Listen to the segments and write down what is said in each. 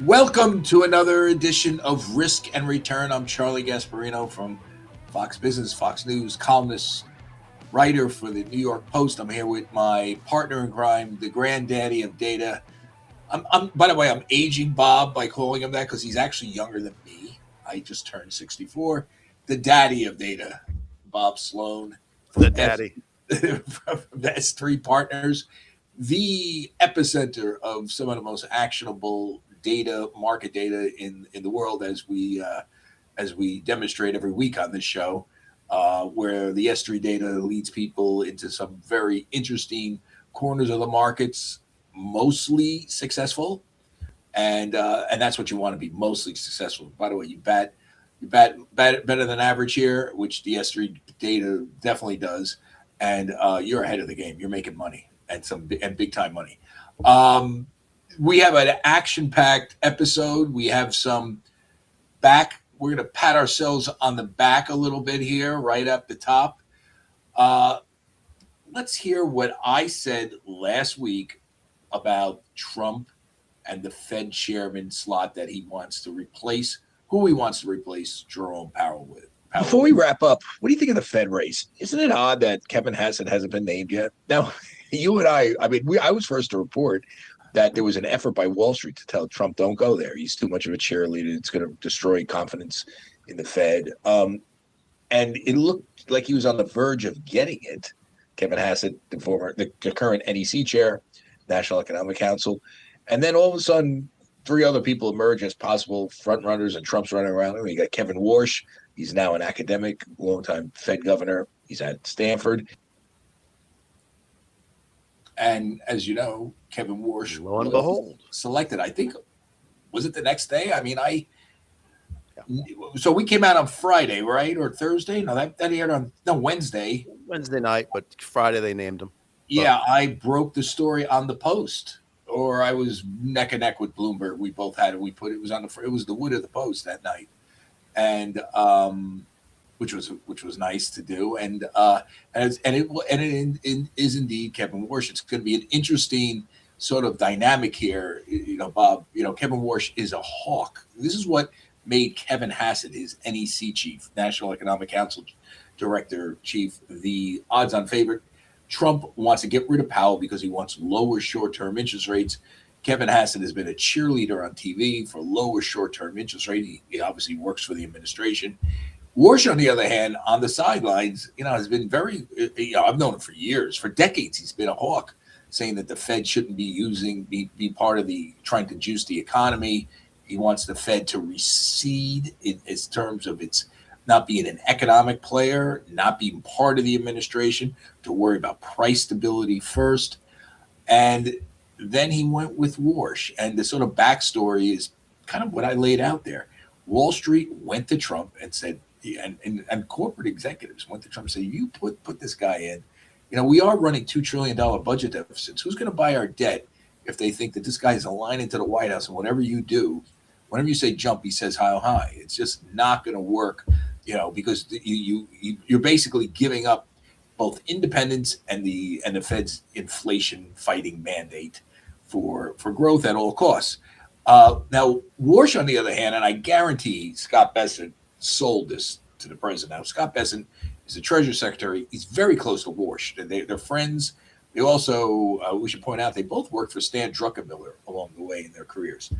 Welcome to another edition of Risk and Return. I'm Charlie Gasparino from Fox Business, Fox News, columnist, writer for the New York Post. I'm here with my partner in crime, the granddaddy of data. By the way, I'm aging Bob by calling him that because he's actually younger than me. I just turned 64. The daddy of data, Bob Sloan The from daddy. from S3 Partners, the epicenter of some of the most actionable data, market data in the world, as we demonstrate every week on this show, where the S3 data leads people into some very interesting corners of the markets, mostly successful, and that's what you want to be, mostly successful. By the way, you bat better than average here, which the S3 data definitely does, and you're ahead of the game. You're making money and big time money. Um, we have an action packed episode. We have some back. We're going to pat ourselves on the back a little bit here, right up the top. Uh, let's hear what I said last week about Trump and the Fed chairman slot that he wants to replace, who he wants to replace Jerome Powell with. Before we wrap up, what do you think of the Fed race? Isn't it odd that Kevin Hassett hasn't been named yet? Now, you and I was first to report that there was an effort by Wall Street to tell Trump, don't go there. He's too much of a cheerleader. It's going to destroy confidence in the Fed. And it looked like he was on the verge of getting it. Kevin Hassett, the current NEC chair, National Economic Council. And then all of a sudden, three other people emerge as possible front runners, and Trump's running around. You got Kevin Warsh. He's now an academic, longtime Fed governor. He's at Stanford. And as you know, Kevin Warsh Lo and behold, selected. I think, was it the next day? So we came out on Friday, right, or Thursday? No, that aired on Wednesday. Wednesday night, but Friday they named him. Yeah, I broke the story on the Post, or I was neck and neck with Bloomberg. We both had it. It was it was the wood of the Post that night, and which was nice to do, and it is indeed Kevin Warsh. It's going to be an interesting sort of dynamic here, Bob. Kevin Warsh is a hawk. This is what made Kevin Hassett his NEC chief, National Economic Council director chief, the odds-on favorite. Trump wants to get rid of Powell because he wants lower short-term interest rates. Kevin Hassett has been a cheerleader on TV for lower short-term interest rate. He obviously works for the administration. Warsh, on the other hand, on the sidelines, has been very, I've known him for years, for decades. He's been a hawk, saying that the Fed shouldn't be part of the trying to juice the economy. He wants the Fed to recede in terms of its not being an economic player, not being part of the administration, to worry about price stability first. And then he went with Warsh. And the sort of backstory is kind of what I laid out there. Wall Street went to Trump and said, and corporate executives went to Trump and said, you put this guy in. We are running $2 trillion budget deficits. Who's going to buy our debt if they think that this guy is aligning to the White House, and whatever you do, whenever you say jump, he says how high? It's just not going to work, because you're basically giving up both independence and the Fed's inflation fighting mandate for growth at all costs. Now, Warsh, on the other hand, and I guarantee Scott Bessent sold this to the president. Now, Scott Bessent is the Treasury Secretary. He's very close to Warsh. They're friends. They also, we should point out, they both worked for Stan Druckenmiller along the way in their careers.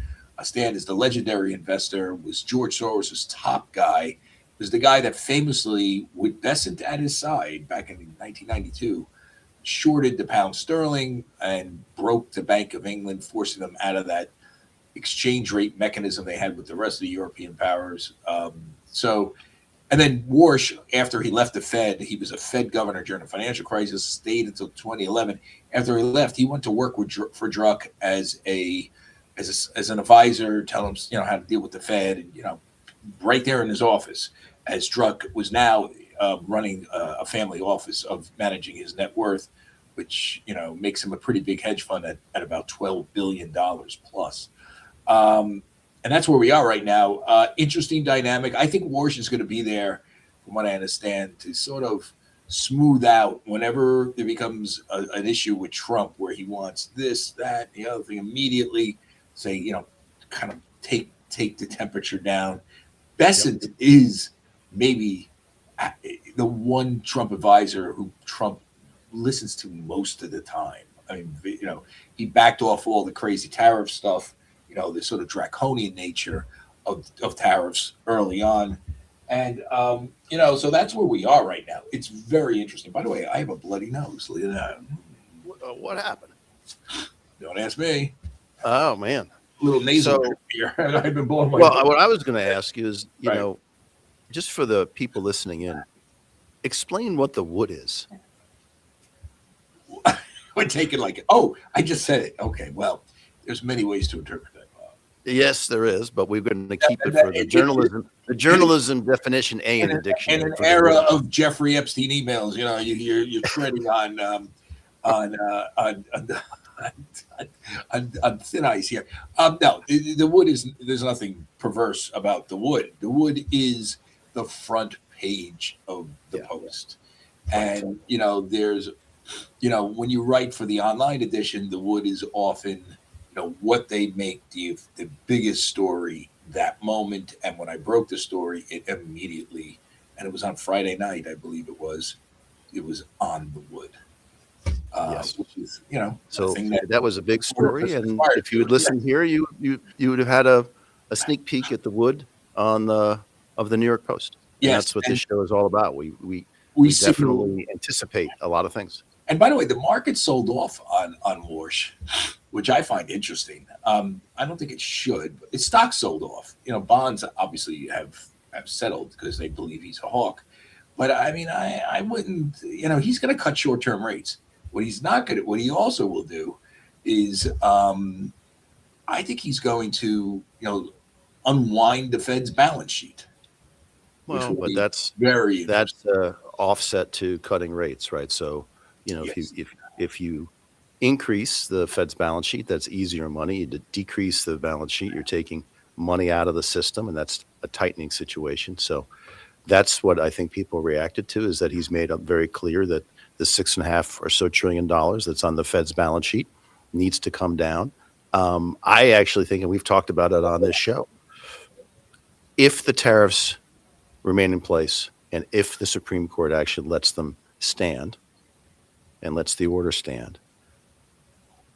Stan is the legendary investor, was George Soros' top guy, was the guy that famously, with Bessent at his side back in 1992, shorted the pound sterling and broke the Bank of England, forcing them out of that exchange rate mechanism they had with the rest of the European powers. And then Warsh, after he left the Fed, he was a Fed governor during the financial crisis, stayed until 2011. After he left, he went to work for Druck as an advisor, tell him how to deal with the Fed, and right there in his office, as Druck was now running a family office of managing his net worth, which makes him a pretty big hedge fund at about $12 billion plus. And that's where we are right now. Interesting dynamic. I think Warsh is going to be there, from what I understand, to sort of smooth out whenever there becomes an issue with Trump where he wants this, that, the other thing immediately, say, kind of take the temperature down. Bessent is maybe the one Trump advisor who Trump listens to most of the time. I mean, he backed off all the crazy tariff stuff, the sort of draconian nature of tariffs early on. And, so that's where we are right now. It's very interesting. By the way, I have a bloody nose. Look at that. What happened? Don't ask me. Oh, man. Little nasal So, here. I've been blowing my well, what I was going to ask you is, just for the people listening in, explain what the wood is. We're taking I just said it. Okay, well, there's many ways to interpret that, Bob. Yes, there is, but we're going to keep it for the journalism definition A in the dictionary. In an era of Jeffrey Epstein emails, you're treading on thin ice here. No, the wood there's nothing perverse about the wood. The wood is the front page of the Post. And, there's, when you write for the online edition, the wood is often, what they make the biggest story that moment. And when I broke the story, it immediately, and it was on Friday night, I believe it was on the wood. Yes. Which is, so that was a big story. And if you would listen here, you would have had a sneak peek at the wood of the New York Post. And that's what this show is all about. We definitely anticipate a lot of things. And by the way, the market sold off on Warsh, which I find interesting. I don't think it should. But its stock sold off. Bonds obviously have settled because they believe he's a hawk. But I mean, I wouldn't. He's going to cut short-term rates. What he's not going to. What he also will do is, I think he's going to, unwind the Fed's balance sheet. Well, but that's offset to cutting rates, right? So, if you increase the Fed's balance sheet, that's easier money. You decrease the balance sheet, you're taking money out of the system, and that's a tightening situation. So that's what I think people reacted to, is that he's made it very clear that the $6.5 or so trillion that's on the Fed's balance sheet needs to come down. I actually think, and we've talked about it on this show, if the tariffs remain in place and if the Supreme Court actually lets them stand and lets the order stand,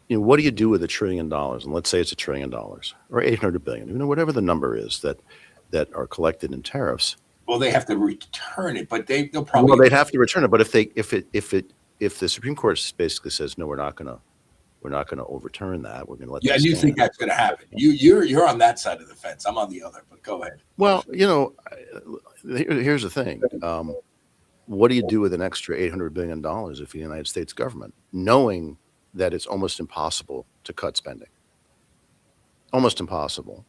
what do you do with $1 trillion? And let's say it's $1 trillion or 800 billion, whatever the number is that are collected in tariffs. Well, they have to return it, but they'll probably. Well, they'd have to return it, but if the Supreme Court basically says no, we're not going to overturn that. We're going to let. Yeah, I do think that's going to happen. You're on that side of the fence. I'm on the other. But go ahead. Well, here's the thing. What do you do with an extra $800 billion if you're the United States government, knowing that it's almost impossible to cut spending? Almost impossible.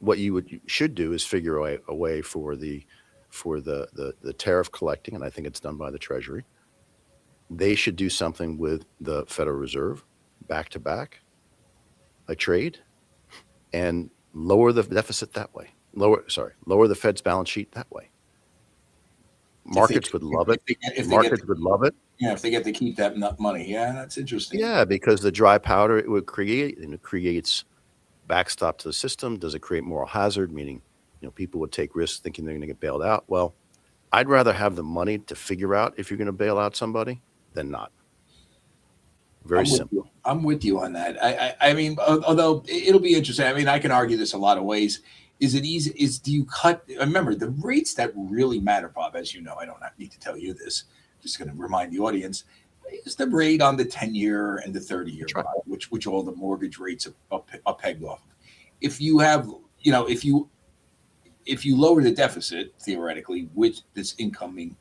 What you should do is figure a way for the tariff collecting, and I think it's done by the Treasury. They should do something with the Federal Reserve, back to back, a trade, and lower the deficit that way. Lower the Fed's balance sheet that way. Markets would love it. Markets would love it. Yeah, if they get to keep that money. Yeah, that's interesting. Yeah, because the dry powder it would create, and it creates backstop to the system. Does it create moral hazard? Meaning, people would take risks thinking they're going to get bailed out. Well, I'd rather have the money to figure out if you're going to bail out somebody than not. Very simple. I'm with you on that. I mean, although it'll be interesting. I mean, I can argue this a lot of ways. Is it easy? Do you cut? Remember, the rates that really matter, Bob, as you know, I don't need to tell you this. Just going to remind the audience, is the rate on the 10-year and the 30-year, right, which all the mortgage rates are pegged off of. If you have, if you lower the deficit theoretically with this incoming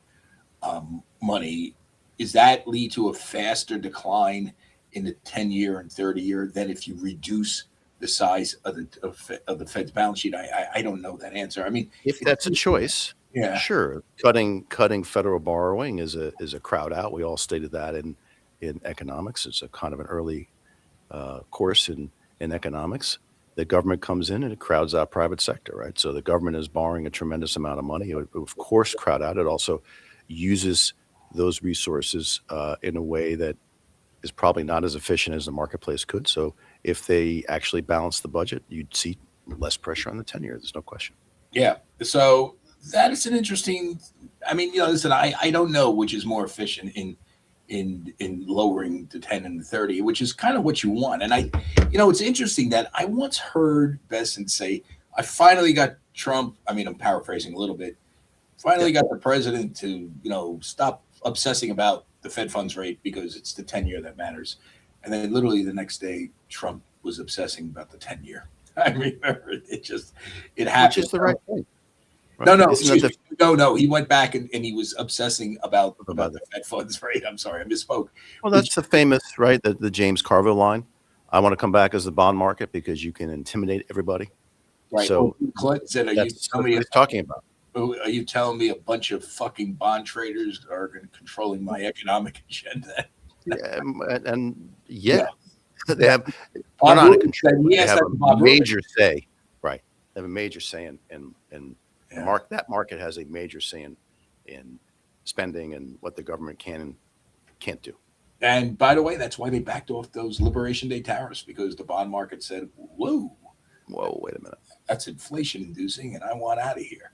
money, does that lead to a faster decline in the 10-year and 30-year than if you reduce the size of the Fed's balance sheet? I don't know that answer. I mean, if that's a choice, yeah, sure. Cutting federal borrowing is a crowd out. We all stated that in economics. It's a kind of an early course in economics. The government comes in and it crowds out private sector, right? So the government is borrowing a tremendous amount of money. It would, of course, crowd out. It also uses those resources in a way that is probably not as efficient as the marketplace could. So if they actually balance the budget, you'd see less pressure on the 10-year. There's no question. Yeah. So that is an interesting. I mean, listen, I don't know which is more efficient in lowering the 10 and the 30, which is kind of what you want. And it's interesting that I once heard Besant say, I finally got Trump. I mean, I'm paraphrasing a little bit. Finally got the president to, stop obsessing about the Fed funds rate because it's the 10-year that matters. And then literally the next day, Trump was obsessing about the 10-year. I remember it happened. Which is the right thing. Right? No. He went back and he was obsessing about the Fed funds rate. I'm sorry, I misspoke. Well, that's the famous, right? The James Carville line. I want to come back as the bond market because you can intimidate everybody. Right. So Clinton said, that's what he's talking about. Are you telling me a bunch of fucking bond traders are controlling my economic agenda? They have. They're not in control. They have a major say, right? They have a major say in that market has a major say in spending and what the government can and can't do. And by the way, that's why they backed off those Liberation Day tariffs, because the bond market said, whoa, wait a minute. That's inflation inducing and I want out of here.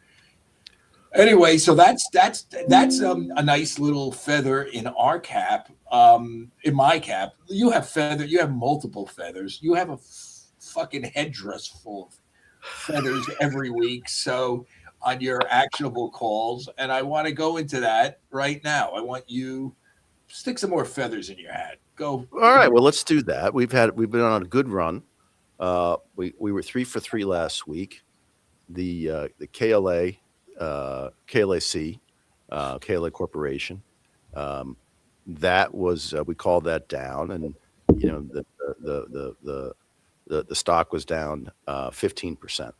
Anyway, so that's a nice little feather in our cap. In my cap, you have multiple feathers. You have a fucking headdress full of feathers every week. So on your actionable calls, and I want to go into that right now. I want you stick some more feathers in your hat. Go. All right. Well, let's do that. We've been on a good run. We were 3 for 3 last week. The KLA. KLAC, KLA Corporation. That was we called that down, and the stock was down 15%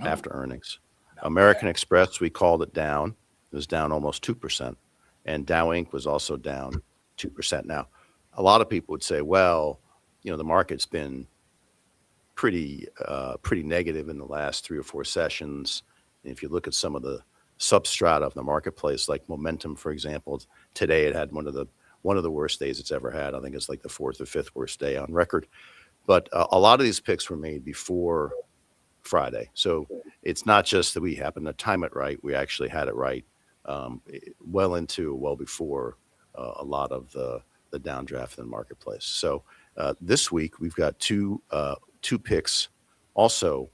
after earnings. American Express, we called it down. It was down almost 2%, and Dow Inc. was also down 2%. Now, a lot of people would say, well, the market's been pretty negative in the last 3 or 4 sessions. And if you look at some of the substrata of the marketplace, like momentum, for example, today it had one of the worst days it's ever had. I think it's like the 4th or 5th worst day on record. But a lot of these picks were made before Friday, so it's not just that we happened to time it right. We actually had it right well before a lot of the downdraft in the marketplace. So this week we've got two picks also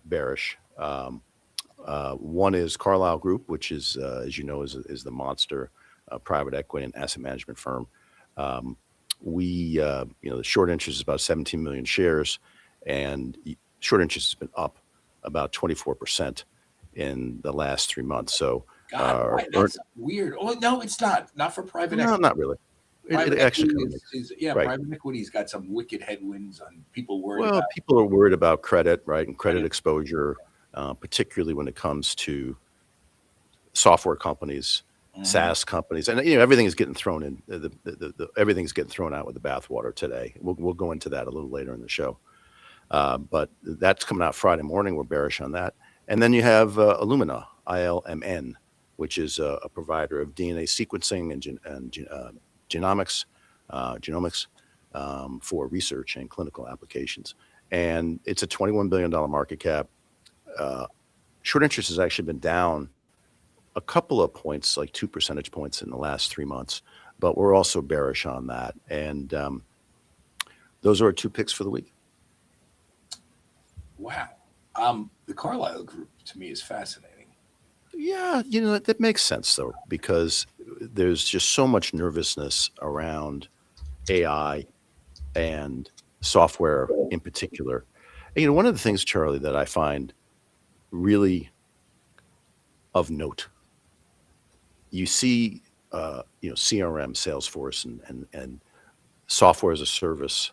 bearish. One is Carlyle Group, which is, as you know, is the monster private equity and asset management firm. The short interest is about 17 million shares, and short interest has been up about 24% in the last 3 months. So, that's weird. Oh no, it's not for private equity. No, not really. It actually right. Private equity's got some wicked headwinds on people worried. Well, people are worried about credit, right, and credit exposure. Particularly when it comes to software companies, SaaS companies, and everything is getting thrown in. Everything's getting thrown out with the bathwater today. We'll go into that a little later in the show. But that's coming out Friday morning. We're bearish on that. And then you have Illumina, ILMN, which is a provider of DNA sequencing and genomics for research and clinical applications. And it's a $21 billion market cap. Short interest has actually been down a couple of points, like 2 percentage points in the last 3 months, but we're also bearish on that. And those are our 2 picks for the week. Wow. The Carlyle Group to me is fascinating. Yeah, that makes sense though, because there's just so much nervousness around AI and software in particular. And, one of the things, Charlie, that I find really of note, you see, CRM, Salesforce, and software as a service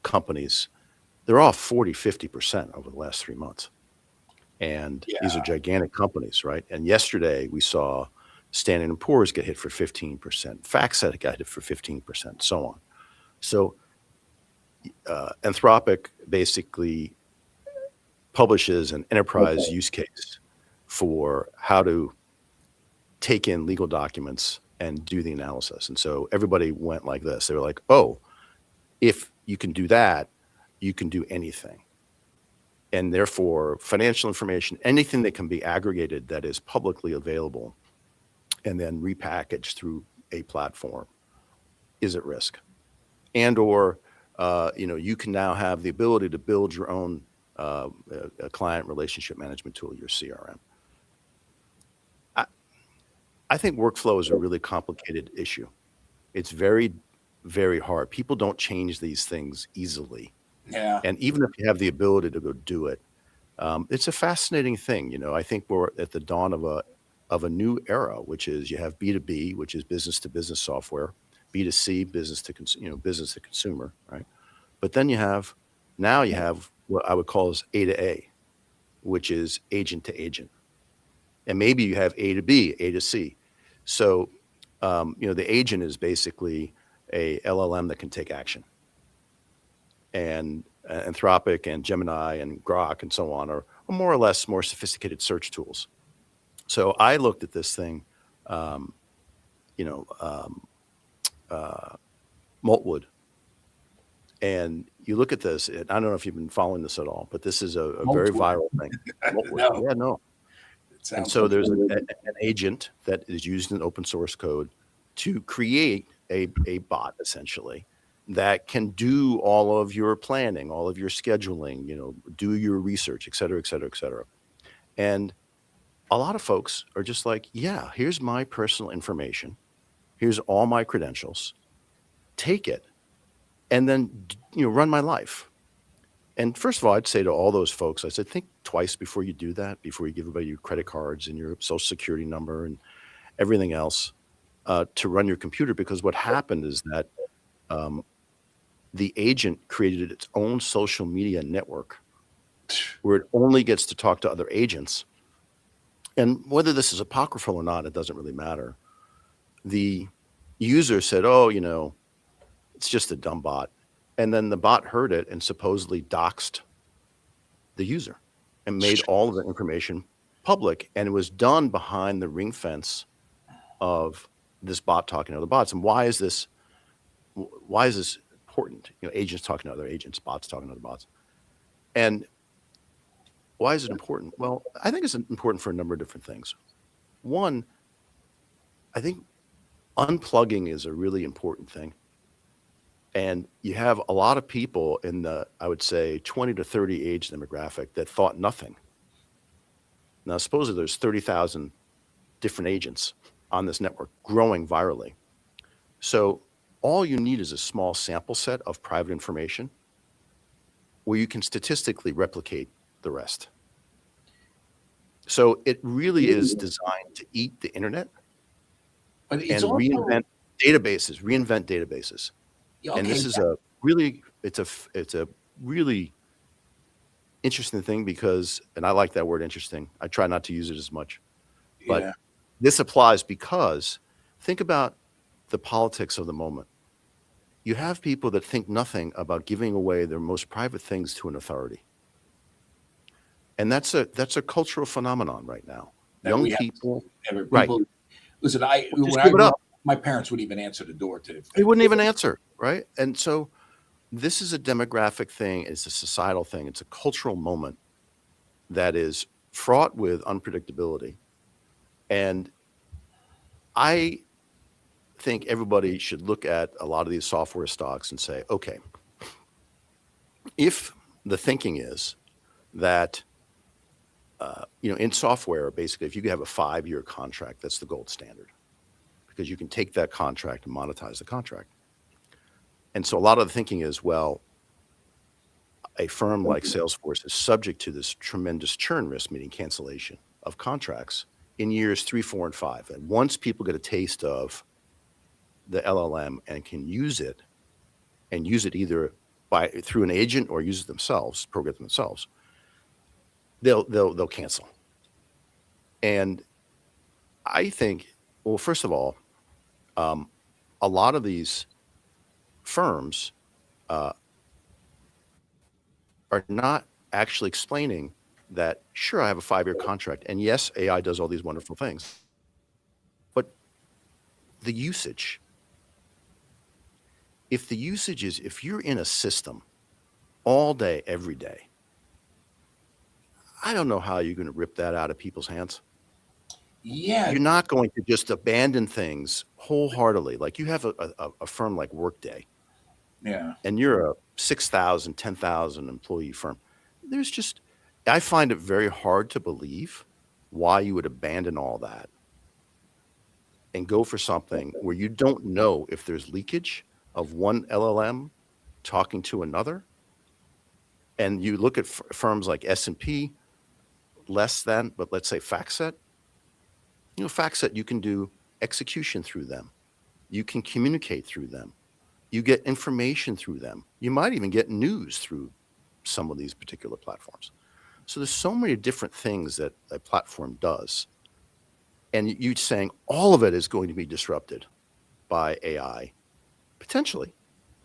companies, they're off 40-50% over the last 3 months. And these are gigantic companies, right? And yesterday we saw Standard & Poor's get hit for 15%, FactSet got hit for 15%, so on. So Anthropic basically publishes an enterprise use case for how to take in legal documents and do the analysis. And so everybody went like this. They were like, oh, if you can do that, you can do anything. And therefore, financial information, anything that can be aggregated that is publicly available and then repackaged through a platform is at risk. And or, you can now have the ability to build your own a client relationship management tool, your CRM. I think workflow is a really complicated issue. It's very, very hard. People don't change these things easily. Yeah. And even if you have the ability to go do it, it's a fascinating thing. I think we're at the dawn of a new era, which is you have B2B, which is business to business software, B2C, business to consumer, right? But then you have what I would call as A to A, which is agent to agent. And maybe you have A to B, A to C. So, the agent is basically a LLM that can take action. And Anthropic and Gemini and Grok and so on are more or less more sophisticated search tools. So I looked at this thing, Maltwood, and you look at this. And I don't know if you've been following this at all, but this is a very viral thing. No. Yeah, no. And so there's an agent that is used in open source code to create a bot essentially that can do all of your planning, all of your scheduling, do your research, et cetera, et cetera, et cetera. And a lot of folks are just like, yeah, here's my personal information. Here's all my credentials. Take it and then, run my life. And first of all, I'd say to all those folks, I said, think twice before you do that, before you give everybody your credit cards and your social security number and everything else to run your computer. Because what happened is that the agent created its own social media network where it only gets to talk to other agents. And whether this is apocryphal or not, it doesn't really matter. The user said, it's just a dumb bot. And then the bot heard it and supposedly doxed the user and made all of the information public. And it was done behind the ring fence of this bot talking to other bots. And why is this important? Agents talking to other agents, bots talking to other bots. And why is it important? Well, I think it's important for a number of different things. One, I think unplugging is a really important thing. And you have a lot of people in the, I would say, 20 to 30 age demographic that thought nothing. Now, supposedly there's 30,000 different agents on this network growing virally. So all you need is a small sample set of private information where you can statistically replicate the rest. So it really is designed to eat the internet and reinvent databases. Okay. And this is it's a really interesting thing because, and I like that word interesting. I try not to use it as much, but this applies because think about the politics of the moment. You have people that think nothing about giving away their most private things to an authority. And that's a cultural phenomenon right now. Young people, right. Listen, my parents would even answer the door to. They wouldn't even answer, right? And so this is a demographic thing. It's a societal thing. It's a cultural moment that is fraught with unpredictability. And I think everybody should look at a lot of these software stocks and say, okay, if the thinking is that, in software, basically, if you have a 5-year contract, that's the gold standard because you can take that contract and monetize the contract. And so a lot of the thinking is, well, a firm like Salesforce is subject to this tremendous churn risk, meaning cancellation of contracts in years 3, 4, and 5. And once people get a taste of the LLM and can use it either through an agent or use it themselves, program it themselves, they'll cancel. And I think, well, first of all, a lot of these firms are not actually explaining that, sure, I have a 5-year contract, and yes, AI does all these wonderful things, but the usage, if you're in a system all day, every day. I don't know how you're going to rip that out of people's hands. Yeah. You're not going to just abandon things wholeheartedly. Like you have a firm like Workday. Yeah. And you're a 6,000, 10,000 employee firm. I find it very hard to believe why you would abandon all that and go for something where you don't know if there's leakage of one LLM talking to another. And you look at firms like S&P, less than, but let's say FactSet. FactSet, you can do execution through them. You can communicate through them. You get information through them. You might even get news through some of these particular platforms. So there's so many different things that a platform does. And you're saying all of it is going to be disrupted by AI, potentially,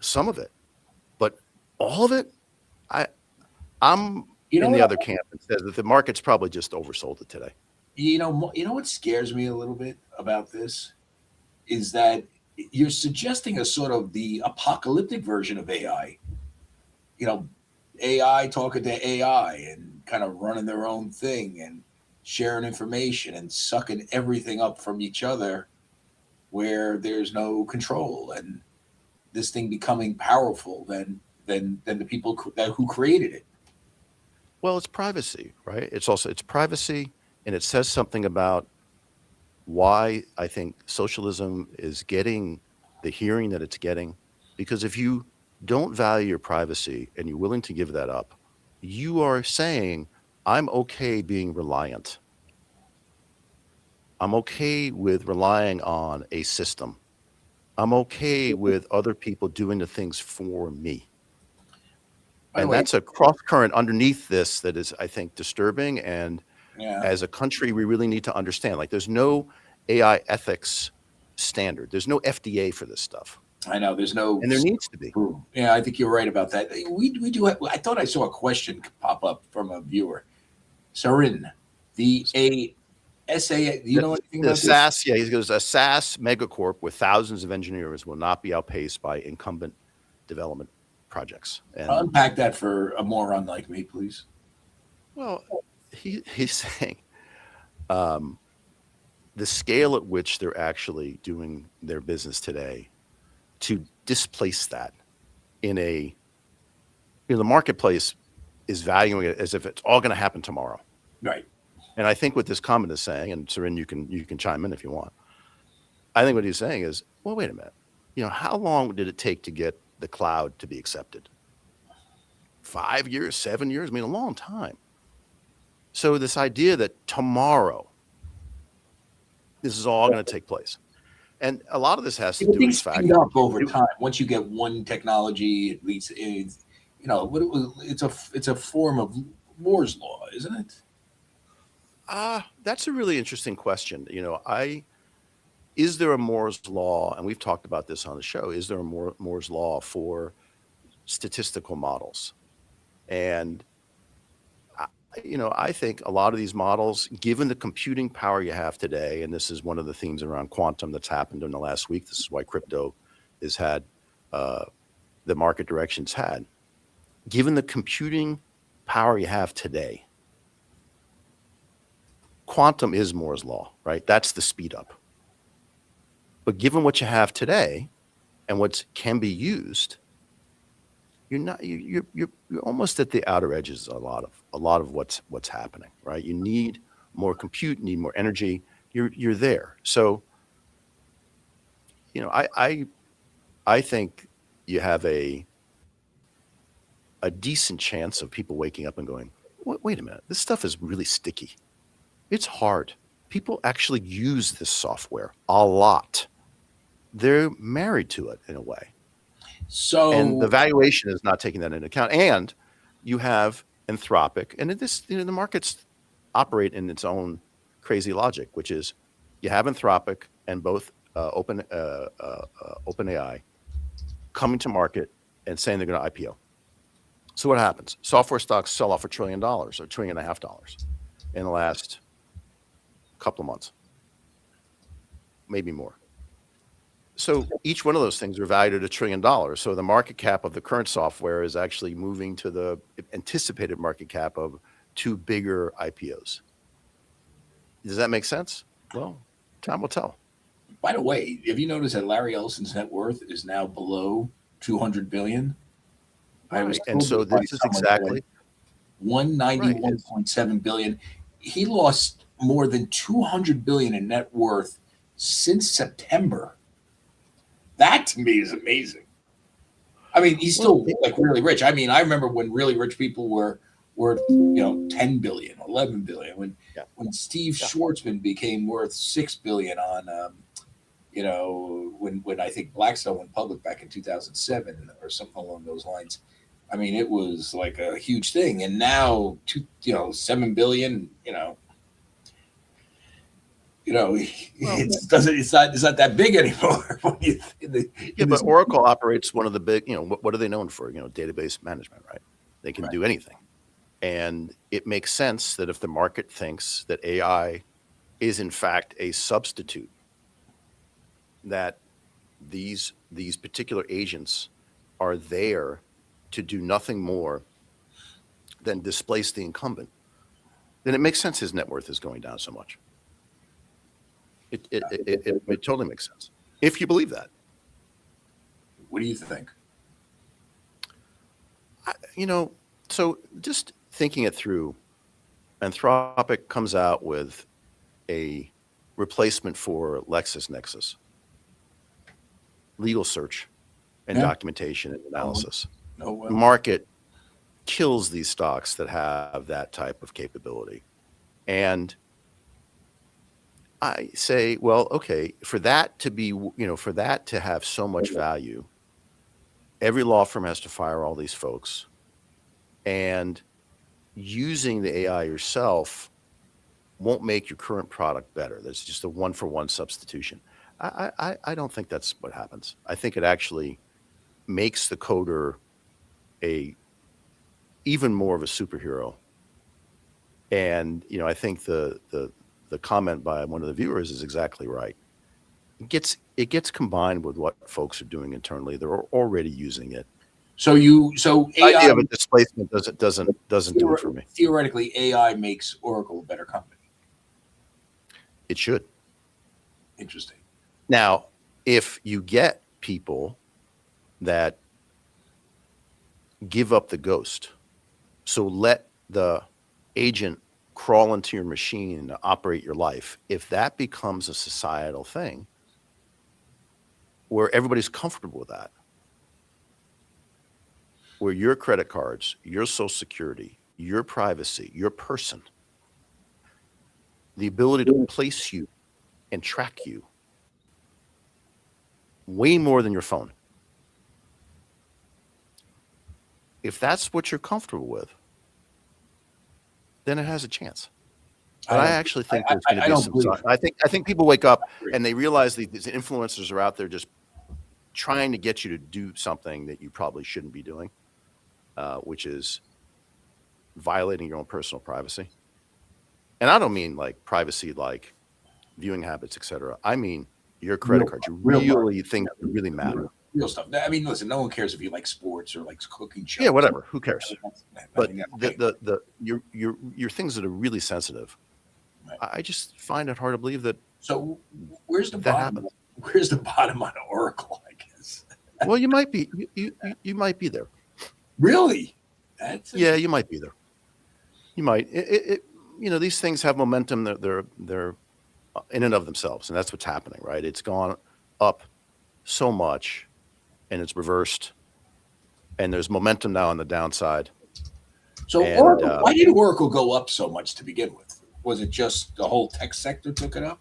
some of it. But all of it, I'm in the other camp and says that the market's probably just oversold it today. You know what scares me a little bit about this is that you're suggesting a sort of the apocalyptic version of AI. AI talking to AI and kind of running their own thing and sharing information and sucking everything up from each other where there's no control, and this thing becoming powerful than the people who created it. Well, it's privacy, right? It's privacy, and it says something about why I think socialism is getting the hearing that it's getting. Because if you don't value your privacy and you're willing to give that up, you are saying, I'm okay being reliant. I'm okay with relying on a system. I'm okay with other people doing the things for me. And that's a cross current underneath this that is, I think, disturbing. And as a country, we really need to understand, like, there's no AI ethics standard. There's no FDA for this stuff. I know there's no, and there needs to be. Yeah, I think you're right about that. We do have, I thought I saw a question pop up from a viewer. Sarin, the SA, do you know anything about SaaS, this? Yeah, he goes, a SaaS megacorp with thousands of engineers will not be outpaced by incumbent development projects. And unpack that for a moron like me, please. Well, he's saying the scale at which they're actually doing their business today to displace that in the marketplace is valuing it as if it's all going to happen tomorrow. Right. And I think what this comment is saying, and Sarin, you can chime in if you want. I think what he's saying is, well, wait a minute. How long did it take to get the cloud to be accepted? 5 years, 7 years? I mean, a long time. So this idea that tomorrow this is all going to take place. And a lot of this has to do with the fact up over time. Once you get one technology, at least it's a form of Moore's law, isn't it? That's a really interesting question. Is there a Moore's law? And we've talked about this on the show. Is there a Moore's law for statistical models? And I think a lot of these models, given the computing power you have today, and this is one of the themes around quantum that's happened in the last week. This is why crypto has had the market directions had. Given the computing power you have today, quantum is Moore's law, right? That's the speed up. But given what you have today and what can be used, you're almost at the outer edges. A lot of what's happening, right? You need more compute, need more energy. You're there. So, I think you have a decent chance of people waking up and going, wait a minute, this stuff is really sticky. It's hard. People actually use this software a lot. They're married to it in a way. And the valuation is not taking that into account. And you have Anthropic, and the markets operate in its own crazy logic, which is you have Anthropic and both OpenAI coming to market and saying they're going to IPO. So what happens? Software stocks sell off $1 trillion or $1.5 trillion in the last couple of months, maybe more. So each one of those things are valued at $1 trillion. So the market cap of the current software is actually moving to the anticipated market cap of 2 bigger IPOs. Does that make sense? Well, time will tell. By the way, have you noticed that Larry Ellison's net worth is now below 200 billion? Right. And so this is exactly 191.7 billion. He lost more than 200 billion in net worth since September. That to me is amazing. I mean, he's still like really rich. I mean, I remember when really rich people were 10 billion, 11 billion. When Steve Schwartzman became worth 6 billion on when I think Blackstone went public back in 2007 or something along those lines. I mean, it was like a huge thing. And now 7 billion, it's not that big anymore. But Oracle operates one of the big, what are they known for? Database management, right? They can do anything. And it makes sense that if the market thinks that AI is in fact a substitute, that these particular agents are there to do nothing more than displace the incumbent, then it makes sense his net worth is going down so much. It totally makes sense if you believe that. What do you think? So just thinking it through, Anthropic comes out with a replacement for LexisNexis, legal search and documentation and analysis. Market kills these stocks that have that type of capability. And I say, well, okay, for that to be, for that to have so much value, every law firm has to fire all these folks. And using the AI yourself won't make your current product better. That's just a one-for-one substitution. I don't think that's what happens. I think it actually makes the coder even more of a superhero. And I think the comment by one of the viewers is exactly right. It gets combined with what folks are doing internally. They're already using it. So AI, idea of a displacement doesn't do it for me. Theoretically, AI makes Oracle a better company. It should. Interesting. Now, if you get people that give up the ghost, so let the agent crawl into your machine and operate your life, if that becomes a societal thing where everybody's comfortable with that, where your credit cards, your social security, your privacy, your person, the ability to place you and track you way more than your phone. If that's what you're comfortable with, then it has a chance. But I actually think there's going to be some. I think people wake up and they realize these influencers are out there just trying to get you to do something that you probably shouldn't be doing, which is violating your own personal privacy. And I don't mean like privacy, like viewing habits, et cetera. I mean your credit card. You really think that really matter. Real stuff. I mean, listen, no one cares if you like sports or likes cooking shows. Yeah, whatever. Who cares? But your things that are really sensitive, right. I just find it hard to believe that. So where's the bottom? Happens. Where's the bottom on Oracle? I guess. Well, you might be. You might be there. Really? You might be there. You might. These things have momentum. They're in and of themselves, and that's what's happening, right? It's gone up so much, and it's reversed, and there's momentum now on the downside. So, Oracle, why did Oracle go up so much to begin with? Was it just the whole tech sector took it up?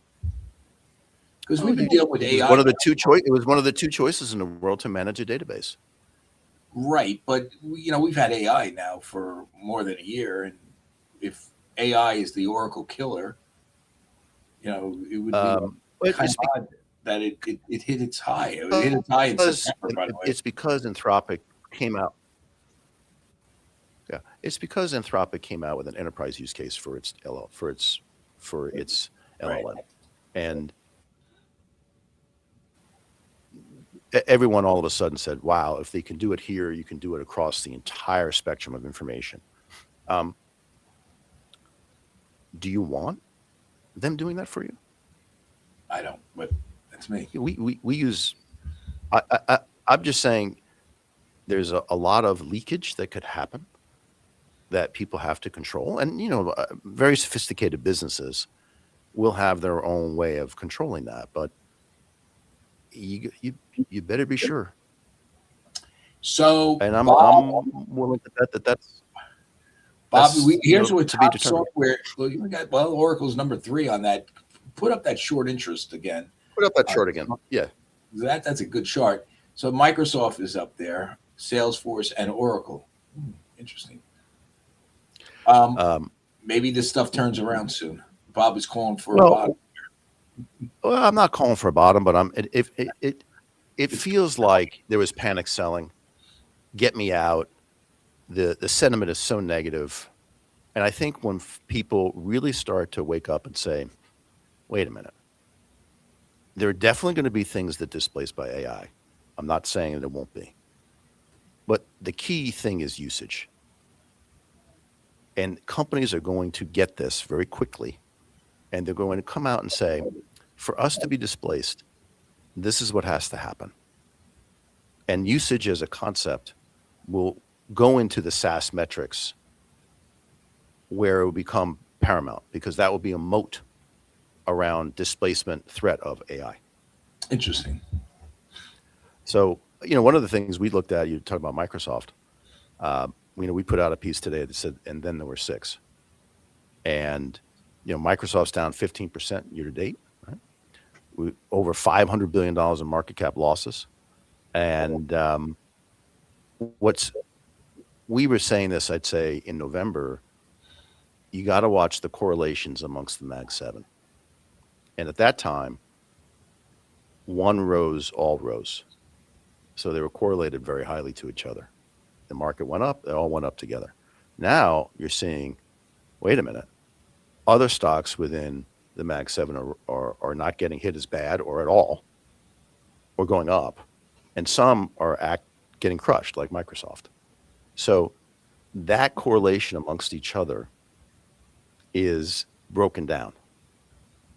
Because we've been dealing with AI. It was one of the two choices in the world to manage a database. Right, but we've had AI now for more than a year, and if AI is the Oracle killer, it would be kind of odd that it hit its high. It hit its high in September, by the way. It's because Anthropic came out. Yeah, it's because Anthropic came out with an enterprise use case for its LLM, right. And everyone all of a sudden said, wow, if they can do it here, you can do it across the entire spectrum of information. Do you want them doing that for you? I don't, but that's me. We use, I'm just saying there's a lot of leakage that could happen that people have to control. And, very sophisticated businesses will have their own way of controlling that. But you better be sure. So, and I'm willing to bet that's Bobby. Here's what to be top determined. software. Well, Oracle's number 3 on that. Put up that short interest again. Put up that chart again. Yeah, that's a good chart. So Microsoft is up there, Salesforce and Oracle. Interesting. Maybe this stuff turns around soon. Bob is calling for a bottom. Well, I'm not calling for a bottom, but it feels like there was panic selling. Get me out. The sentiment is so negative. And I think when people really start to wake up and say, wait a minute, there are definitely going to be things that displaced by AI. I'm not saying that it won't be. But the key thing is usage. And companies are going to get this very quickly. And they're going to come out and say, for us to be displaced, this is what has to happen. And usage as a concept will go into the SaaS metrics where it will become paramount, because that will be a moat around displacement threat of AI. Interesting. So, one of the things we looked at, you talk about Microsoft, we put out a piece today that said, and then there were 6. And, Microsoft's down 15% year to date, right? Over $500 billion in market cap losses. And we were saying this, I'd say in November, you got to watch the correlations amongst the Mag 7. And at that time, one rose, all rose. So they were correlated very highly to each other. The market went up, they all went up together. Now you're seeing, wait a minute, other stocks within the Mag 7 are not getting hit as bad or at all, or going up. And some are getting crushed, like Microsoft. So that correlation amongst each other is broken down.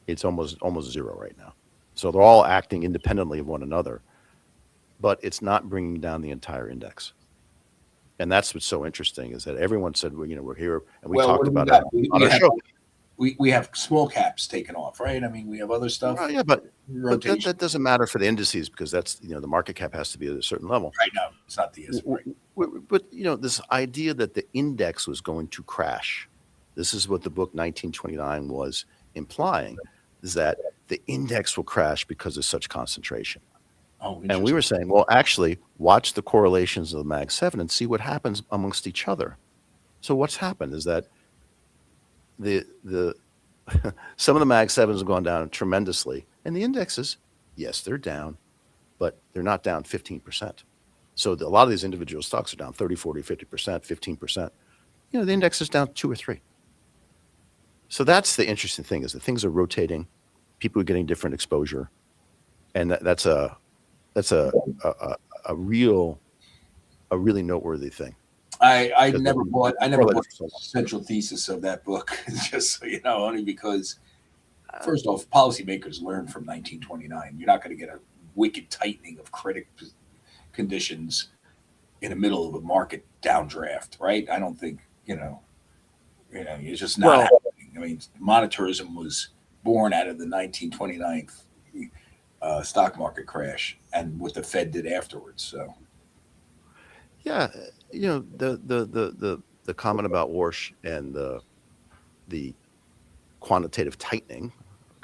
It's almost zero right now. So they're all acting independently of one another, but it's not bringing down the entire index. And that's what's so interesting, is that everyone said, we're here, and we talked about it on our show. We have small caps taken off, right? I mean, we have other stuff. Yeah, but that doesn't matter for the indices, because that's, the market cap has to be at a certain level. Right now, it's not the S&P. But, this idea that the index was going to crash, this is what the book 1929 was implying, is that the index will crash because of such concentration. Oh, and we were saying, well, actually, watch the correlations of the Mag 7 and see what happens amongst each other. So what's happened is that the some of the Mag 7s have gone down tremendously, and the indexes, yes, they're down, but they're not down 15%. So a lot of these individual stocks are down 30, 40, 50%, 15%. The index is down 2 or 3. So that's the interesting thing, is that things are rotating, people are getting different exposure, and that's a really noteworthy thing. I never bought the central thesis of that book, just so you know, only because, first off, policymakers learned from 1929. You're not going to get a wicked tightening of credit conditions in the middle of a market downdraft, right? I don't think, it's just not happening. I mean, monetarism was born out of the 1929 stock market crash and what the Fed did afterwards. So, yeah, the comment about Warsh and the quantitative tightening,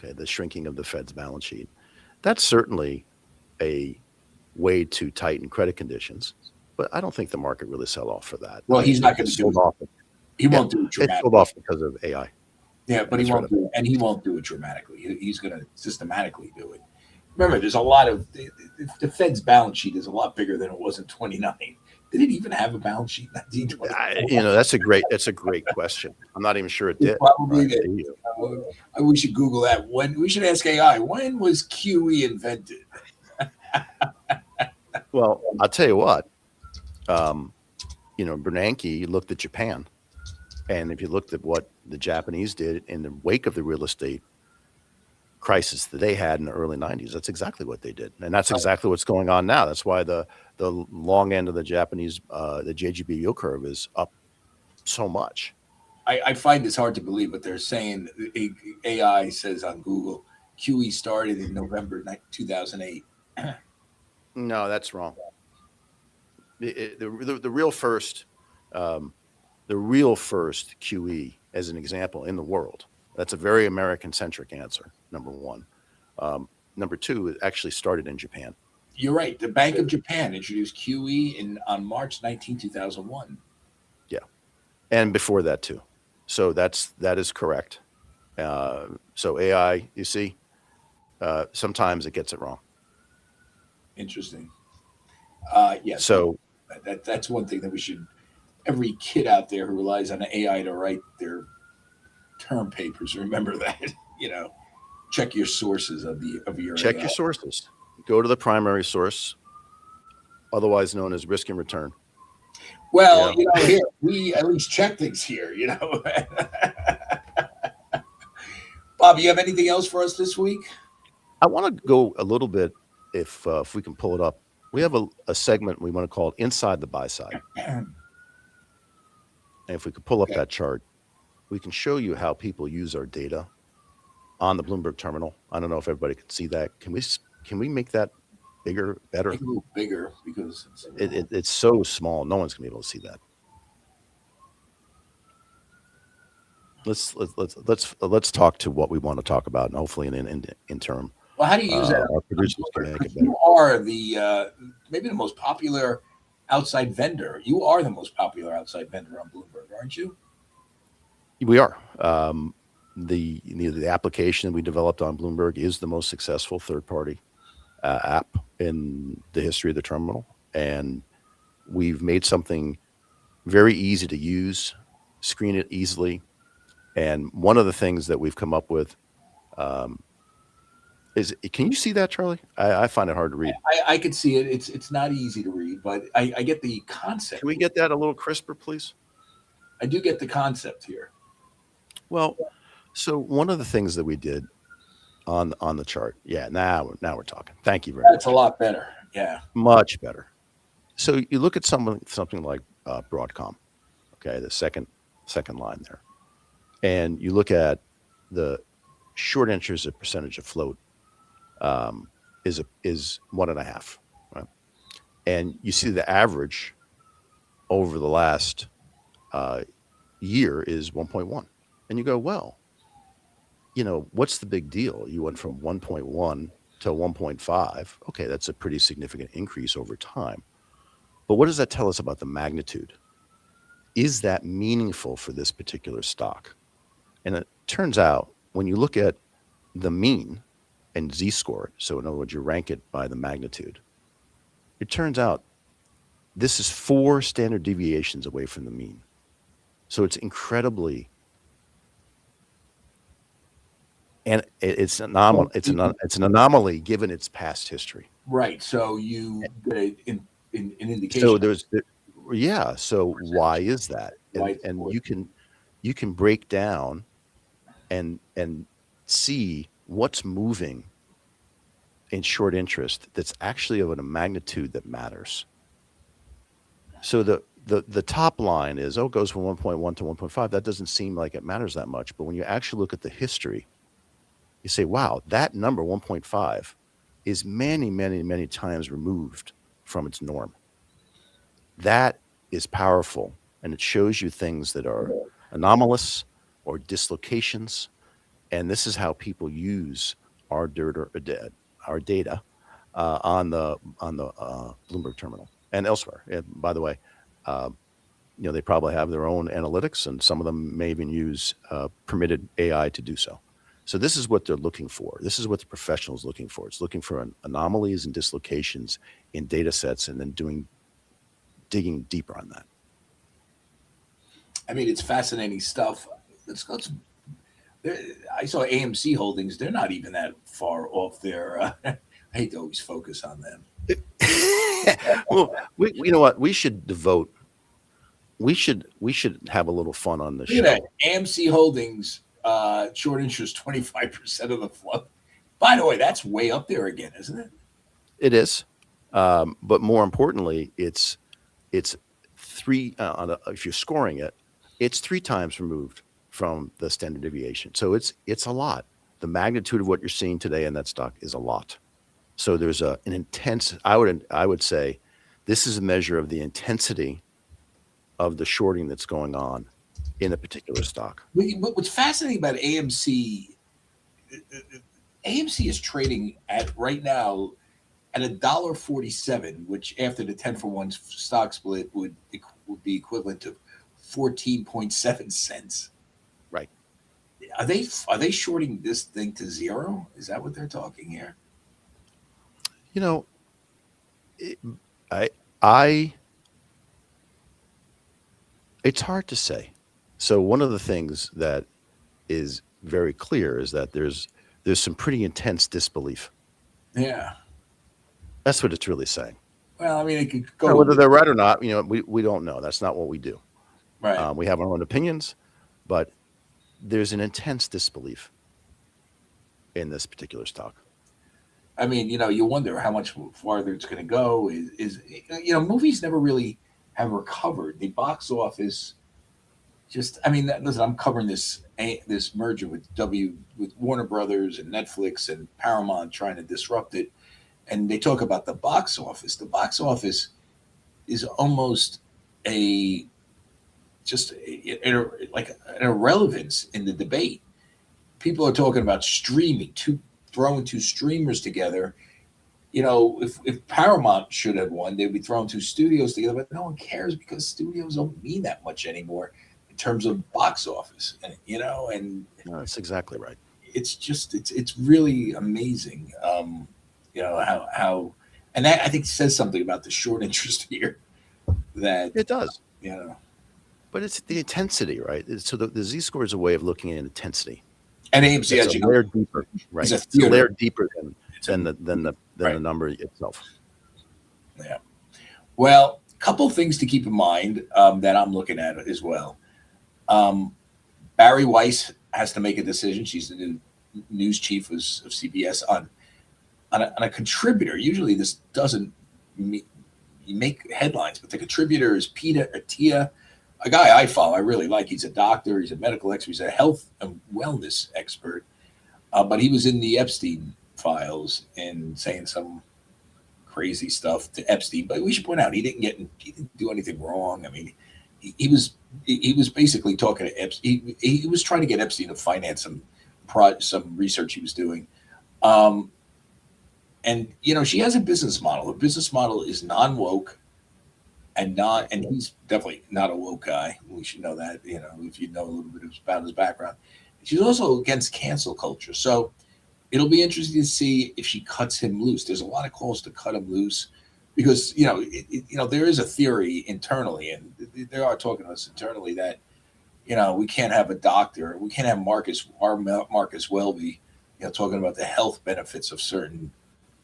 the shrinking of the Fed's balance sheet, that's certainly a way to tighten credit conditions. But I don't think the market really sell off for that. Well, he's not going to do it. He won't do it dramatically. It sold off because of AI. Yeah, but he won't do it, and he won't do it dramatically. He's going to systematically do it. Remember, there's a lot of the Fed's balance sheet is a lot bigger than it was in 29. Did it even have a balance sheet in 1929? That's a great question. I'm not even sure it did. Probably did. We should Google that. We should ask AI, when was QE invented? Well, I'll tell you what. Bernanke looked at Japan, and if you looked at what the Japanese did in the wake of the real estate crisis that they had in the early 90s, that's exactly what they did. And that's exactly what's going on now. That's why the long end of the Japanese, the JGB yield curve is up so much. I find this hard to believe, but they're saying AI says on Google, QE started in November 2008. No, that's wrong. The real first QE, as an example, in the world. That's a very American-centric answer, number one. Number two, it actually started in Japan. You're right. The Bank of Japan introduced QE on March 19, 2001. Yeah. And before that, too. So that is correct. So AI, you see, sometimes it gets it wrong. Interesting. Yes. So that's one thing that we should. Every kid out there who relies on AI to write their term papers, remember that. Check your sources of your. Check AI. your sources. Go to the primary source, otherwise known as risk and return. Well, here we at least check things here. Bob, you have anything else for us this week? I want to go a little bit, if we can pull it up. We have a segment we want to call it Inside the Buy Side. And if we could pull up that chart, we can show you how people use our data on the Bloomberg terminal. I don't know if everybody can see that. Can we make that bigger, better? Make it a little bigger because it's so small. No one's gonna be able to see that. Let's talk to what we want to talk about, and hopefully in interim. Well, how do you use that? Our producers can make it better. You are maybe the most popular outside vendor. You are the most popular outside vendor on Bloomberg, aren't you? We are. The application we developed on Bloomberg is the most successful third-party app in the history of the terminal, and we've made something very easy to use, screen it easily, and one of the things that we've come up with is, can you see that, Charlie? I find it hard to read. I can see it. It's not easy to read, but I get the concept. Can we get that a little crisper, please? I do get the concept here. Well, so one of the things that we did on the chart, now we're talking. Thank you very much. That's a lot better. Yeah, much better. So you look at something like Broadcom, okay, the second line there, and you look at the short interest as a percentage of float is 1.5, right? And you see the average over the last year is 1.1, and you go, well, what's the big deal? You went from 1.1 to 1.5. Okay, that's a pretty significant increase over time. But what does that tell us about the magnitude? Is that meaningful for this particular stock? And it turns out when you look at the mean and Z-score it, so in other words, you rank it by the magnitude, it turns out this is 4 standard deviations away from the mean. So it's incredibly, and it's an anomaly given its past history. Right. So you get an indication. So So why is that? And you can break down and see what's moving in short interest that's actually of a magnitude that matters. So the top line is, it goes from 1.1 to 1.5. That doesn't seem like it matters that much. But when you actually look at the history, you say, wow, that number 1.5 is many, many, many times removed from its norm. That is powerful, and it shows you things that are anomalous or dislocations. And this is how people use our data on the Bloomberg terminal and elsewhere. And by the way, they probably have their own analytics, and some of them may even use permitted AI to do so. So this is what they're looking for. This is what the professional is looking for. It's looking for anomalies and dislocations in data sets, and then digging deeper on that. I mean, it's fascinating stuff. I saw AMC Holdings. They're not even that far off there. I hate to always focus on them. Well, you know what? We should devote. We should have a little fun on the show. Look at that. AMC Holdings, short interest, 25% of the float. By the way, that's way up there again, isn't it? It is, but more importantly, it's three. If you're scoring it, it's 3 times removed from the standard deviation. So it's a lot. The magnitude of what you're seeing today in that stock is a lot. So there's an intense. I would say, this is a measure of the intensity of the shorting that's going on in a particular stock. But what's fascinating about AMC, AMC is trading at right now at $1.47, which after the 10-for-1 stock split would be equivalent to 14.7 cents. Right. Are they shorting this thing to zero? Is that what they're talking here? You know, it's hard to say. So one of the things that is very clear is that there's some pretty intense disbelief. Yeah. That's what it's really saying. Well, I mean, it could go. Now, whether they're right or not, we don't know. That's not what we do. Right. We have our own opinions, but there's an intense disbelief in this particular stock. I mean, you wonder how much farther it's going to go. Is movies never really have recovered. The box office just, I mean, listen, I'm covering this merger with Warner Brothers and Netflix and Paramount trying to disrupt it. And they talk about the box office. The box office is almost an irrelevance in the debate. People are talking about streaming, throwing 2 streamers together. If Paramount should have won, they'd be throwing 2 studios together, but no one cares because studios don't mean that much anymore in terms of box office. And No, that's exactly right. It's just it's really amazing. How and that I think says something about the short interest here. That it does. But it's the intensity, right? So the Z-score is a way of looking at intensity. And AMC, as you know, layer deeper, right? It's a layer deeper than the number itself. Yeah. Well, a couple things to keep in mind that I'm looking at as well. Barry Weiss has to make a decision. She's the new news chief of CBS on a contributor. Usually this doesn't make headlines, but the contributor is Peter Attia, a guy I follow. I really like. He's a doctor. He's a medical expert. He's a health and wellness expert. But he was in the Epstein files and saying some crazy stuff to Epstein. But we should point out he didn't do anything wrong. I mean, he was basically talking to Epstein. He was trying to get Epstein to finance some research he was doing. And she has a business model. The business model is non-woke and he's definitely not a woke guy. We should know that, if you know a little bit about his background. She's also against cancel culture. So it'll be interesting to see if she cuts him loose. There's a lot of calls to cut him loose because, there is a theory internally, and they are talking to us internally that, we can't have a doctor. We can't have Marcus Welby, talking about the health benefits of certain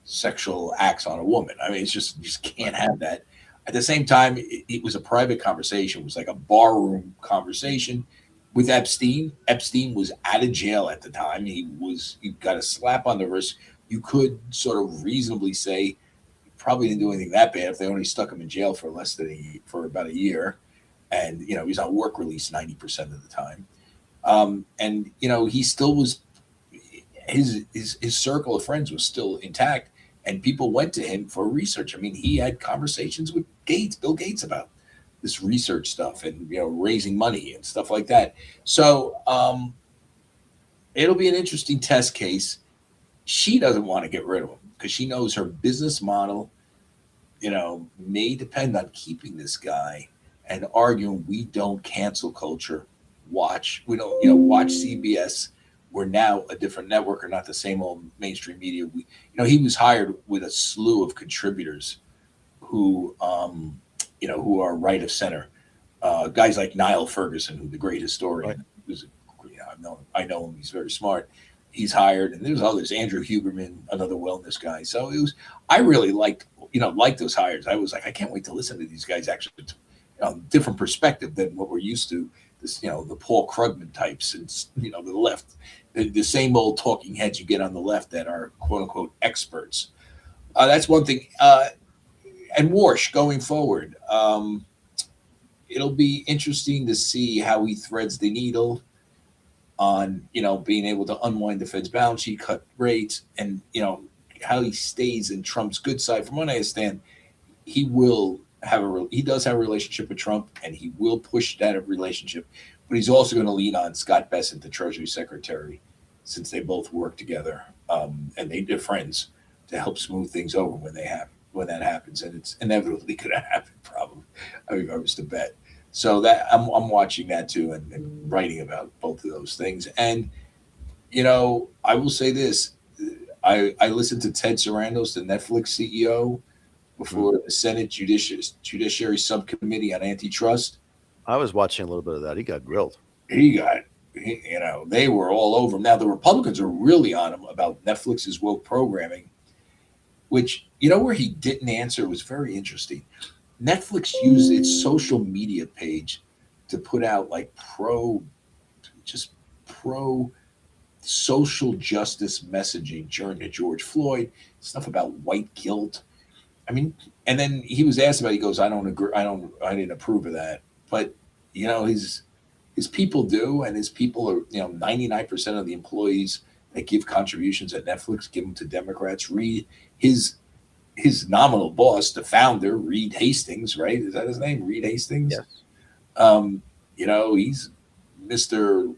sexual acts on a woman. I mean, you just can't have that. At the same time, it was a private conversation. It was like a barroom conversation with Epstein. Epstein was out of jail at the time. He got a slap on the wrist. You could sort of reasonably say he probably didn't do anything that bad if they only stuck him in jail for about a year. And, he's on work release 90% of the time. And, he still was, his circle of friends was still intact. And people went to him for research. I mean, he had conversations with Bill Gates about this research stuff and, raising money and stuff like that. So it'll be an interesting test case. She doesn't want to get rid of him because she knows her business model, may depend on keeping this guy and arguing we don't cancel culture. Watch CBS. We're now a different network, or not the same old mainstream media. He was hired with a slew of contributors who are right of center. Guys like Niall Ferguson, who's the great historian. Right. I know him. He's very smart. He's hired, and there's others. Andrew Huberman, another wellness guy. So I really liked like those hires. I was like, I can't wait to listen to these guys actually, different perspective than what we're used to. This, the Paul Krugman types and, the left, the same old talking heads you get on the left that are quote unquote experts. That's one thing. And Warsh going forward. It'll be interesting to see how he threads the needle on, being able to unwind the Fed's balance sheet, cut rates, and, how he stays in Trump's good side. From what I understand, he does have a relationship with Trump, and he will push that relationship, but he's also going to lean on Scott Bessent, the Treasury Secretary, since they both work together, and they're friends, to help smooth things over when that happens, and it's inevitably going to happen. Probably, if I was to bet. So that I'm watching that too, and writing about both of those things. And I will say this: I listened to Ted Sarandos, the Netflix CEO, before the Senate Judiciary Subcommittee on Antitrust. I was watching a little bit of that. He got grilled. They were all over him. Now the Republicans are really on him about Netflix's woke programming, which where he didn't answer was very interesting. Netflix used its social media page to put out like pro social justice messaging during the George Floyd stuff about white guilt. I mean, and then he was asked about it. He goes, I don't agree. I didn't approve of that. But, his people do. And his people are, 99% of the employees that give contributions at Netflix give them to Democrats. Read his nominal boss, the founder, Reed Hastings, right? Is that his name? Reed Hastings? Yes. He's Mr.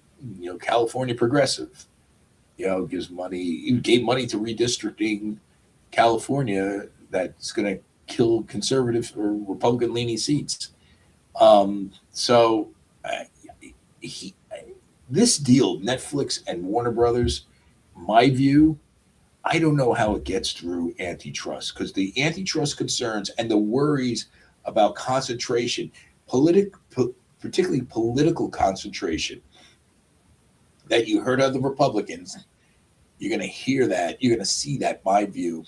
California progressive. Gives money. He gave money to redistricting California that's going to kill conservative or Republican leaning seats. This deal, Netflix and Warner Brothers, my view, I don't know how it gets through antitrust, because the antitrust concerns and the worries about concentration, particularly political concentration, that you heard of the Republicans, you're going to hear that, you're going to see that, my view,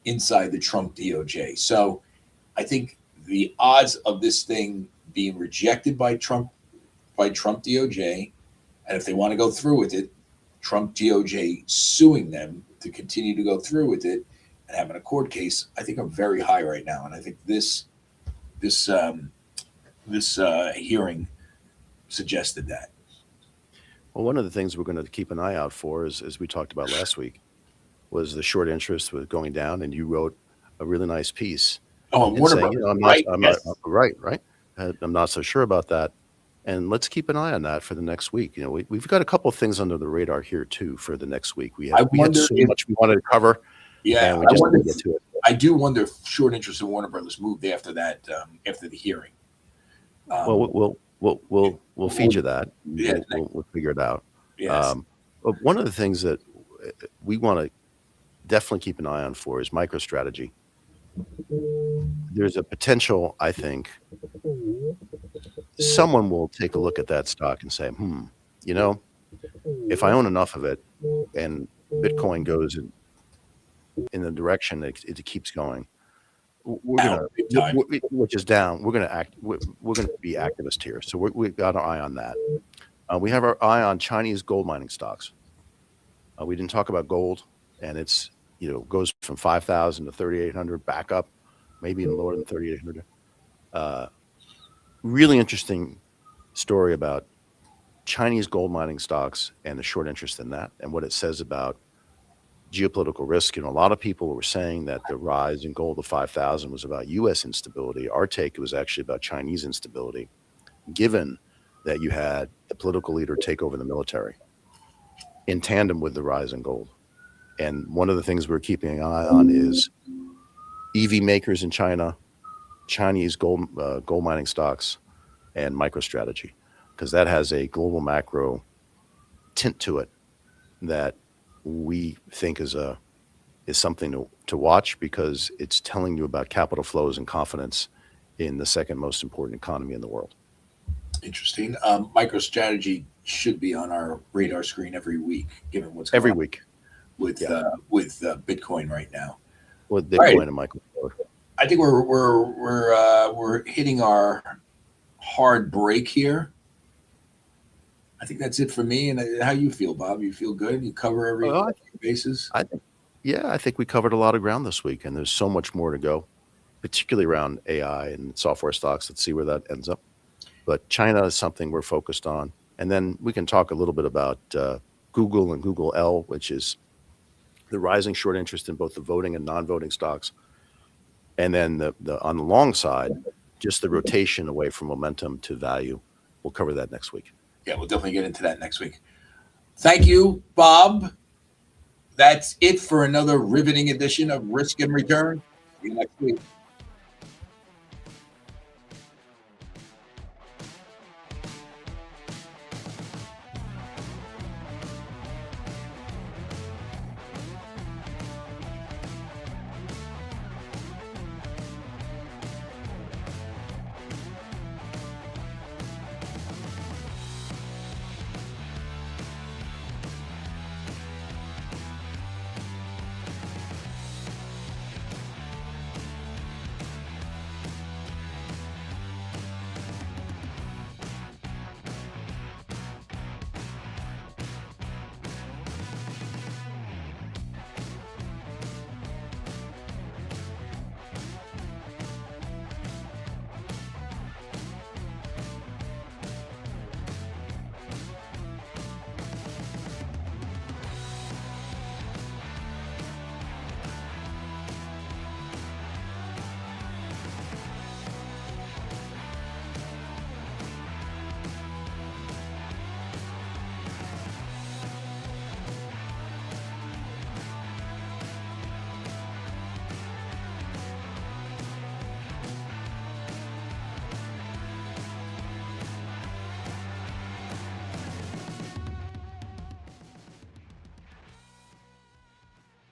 inside the Trump DOJ. So I think the odds of this thing being rejected by Trump DOJ, and if they want to go through with it, Trump DOJ suing them to continue to go through with it and having a court case, I think are very high right now. And I think this hearing suggested that. Well, one of the things we're going to keep an eye out for is, as we talked about last week, was the short interest was going down, and you wrote a really nice piece. Oh, and Warner Brothers, right. I'm not so sure about that. And let's keep an eye on that for the next week. We've got a couple of things under the radar here too for the next week. We had so much we wanted to cover. Yeah, and we just didn't get to it. I do wonder if short interest in Warner Brothers moved after that, after the hearing. We'll feed you that. Yeah, we'll figure it out. Yes. But one of the things that we want to definitely keep an eye on for is MicroStrategy. There's a potential, I think, someone will take a look at that stock and say, if I own enough of it and Bitcoin goes in the direction that it keeps going, which is down, we're going to be activist here. So we've got our eye on that. We have our eye on Chinese gold mining stocks. We didn't talk about gold, and it's goes from 5,000 to 3,800, back up, maybe even lower than 3,800. Really interesting story about Chinese gold mining stocks and the short interest in that, and what it says about geopolitical risk. A lot of people were saying that the rise in gold to 5,000 was about U.S. instability. Our take was actually about Chinese instability, given that you had the political leader take over the military in tandem with the rise in gold. And one of the things we're keeping an eye on is EV makers in China, Chinese gold mining stocks, and MicroStrategy, because that has a global macro tint to it that we think is something to watch, because it's telling you about capital flows and confidence in the second most important economy in the world. Interesting. MicroStrategy should be on our radar screen every week, given what's going on with Bitcoin right now. With Bitcoin and MicroStrategy. I think we're hitting our hard break here. I think that's it for me. And how you feel, Bob? You feel good? You cover every bases? I think we covered a lot of ground this week, and there's so much more to go, particularly around AI and software stocks. Let's see where that ends up. But China is something we're focused on. And then we can talk a little bit about Google and Google L, which is the rising short interest in both the voting and non-voting stocks. And then the on the long side, just the rotation away from momentum to value. We'll cover that next week. Yeah, we'll definitely get into that next week. Thank you, Bob. That's it for another riveting edition of Risk and Return. See you next week.